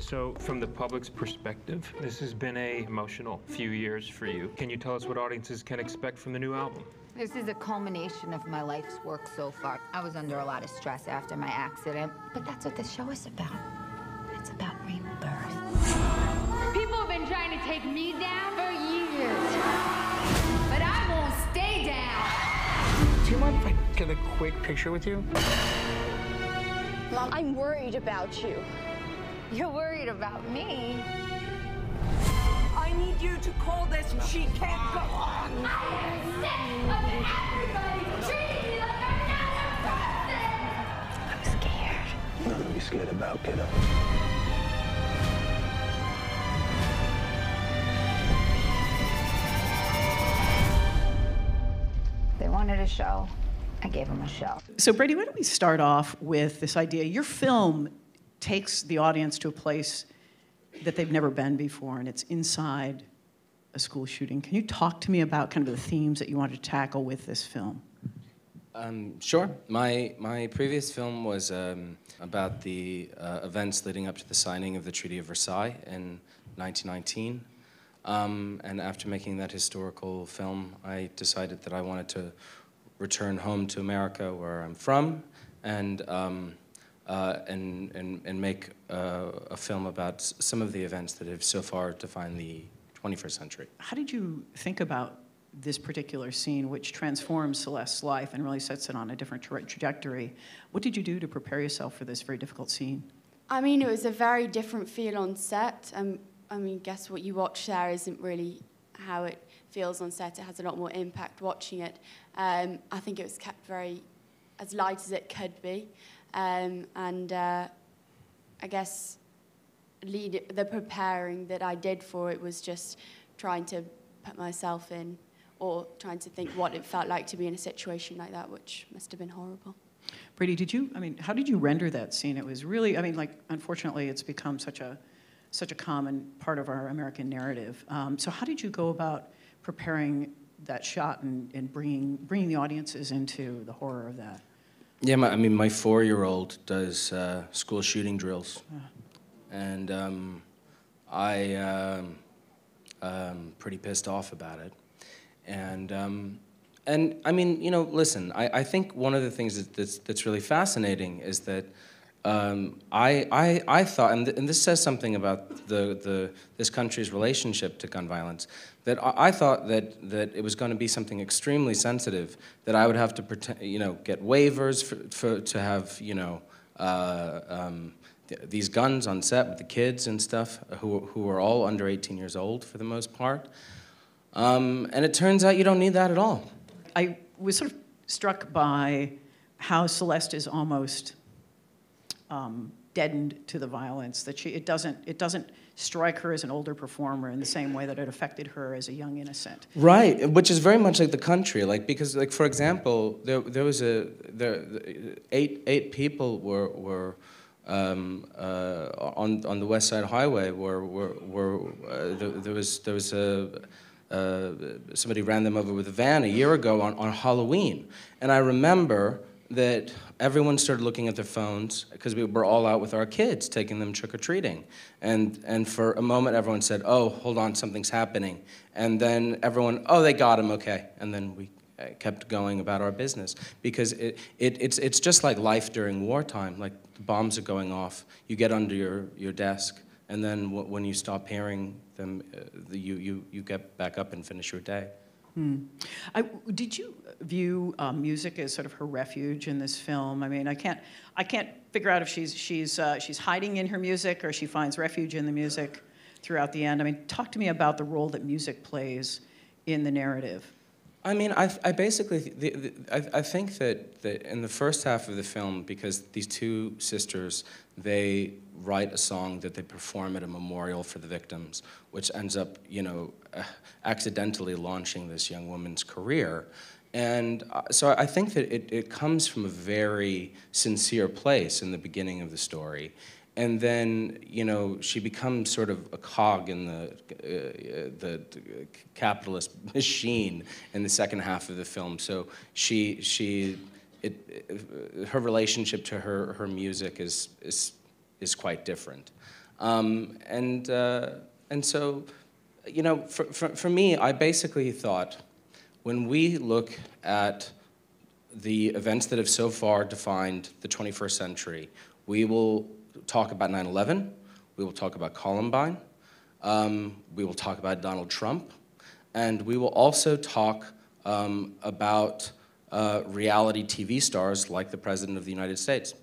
So, from the public's perspective, this has been an emotional few years for you. Can you tell us what audiences can expect from the new album? This is a culmination of my life's work so far. I was under a lot of stress after my accident, but that's what this show is about. It's about rebirth. People have been trying to take me down for years, but I won't stay down. Do you mind if I get a quick picture with you? Mom, I'm worried about you. You're worried about me? I need you to call this She Can't Go On. I am sick of everybody treating me like another person. I'm scared. Nothing to be scared about, kiddo. They wanted a show. I gave them a show. So, Brady, why don't we start off with this idea? Your film takes the audience to a place that they've never been before, and it's inside a school shooting. Can you talk to me about kind of the themes that you wanted to tackle with this film? Sure. My previous film was about the events leading up to the signing of the Treaty of Versailles in 1919. And after making that historical film, I decided that I wanted to return home to America, where I'm from, and make a film about some of the events that have so far defined the 21st century. How did you think about this particular scene, which transforms Celeste's life and really sets it on a different trajectory? What did you do to prepare yourself for this very difficult scene? I mean, it was a very different feel on set. I mean, guess what you watch there isn't really how it feels on set. It has a lot more impact watching it. I think it was kept very as light as it could be. I guess the preparing that I did for it was just trying to put myself in, or trying to think what it felt like to be in a situation like that, which must have been horrible. Brady, how did you render that scene? It was really, unfortunately, it's become such a common part of our American narrative. So how did you go about preparing that shot and bringing the audiences into the horror of that? Yeah, my 4-year-old does school shooting drills, and I'm pretty pissed off about it. And I mean, listen, I think one of the things that's really fascinating is that I thought, and this says something about this country's relationship to gun violence, that I thought that it was going to be something extremely sensitive, that I would have to get waivers to have these guns on set with the kids and stuff, who are all under 18 years old for the most part, and it turns out you don't need that at all. I was sort of struck by how Celeste is almost deadened to the violence, that it doesn't strike her as an older performer in the same way that it affected her as a young innocent. Right, which is very much like the country, because for example, there was eight people were on the West Side Highway there was somebody ran them over with a van a year ago on Halloween, and I remember that everyone started looking at their phones because we were all out with our kids, taking them trick-or-treating. And for a moment, everyone said, oh, hold on, something's happening. And then everyone, oh, they got him, okay. And then we kept going about our business. Because it's just like life during wartime. Like, the bombs are going off, you get under your desk, and then when you stop hearing them, you get back up and finish your day. Did you view music as sort of her refuge in this film? I mean, I can't figure out if she's hiding in her music or she finds refuge in the music throughout the end. I mean, talk to me about the role that music plays in the narrative. I mean, I basically, I think that in the first half of the film, because these two sisters, they write a song that they perform at a memorial for the victims, which ends up, accidentally launching this young woman's career. And so I think that it comes from a very sincere place in the beginning of the story. And then, she becomes sort of a cog in the capitalist machine in the second half of the film. So her relationship to her music is quite different. And so, you know, for me, I basically thought, when we look at the events that have so far defined the 21st century, we will talk about 9/11, we will talk about Columbine, we will talk about Donald Trump, and we will also talk about reality TV stars like the President of the United States.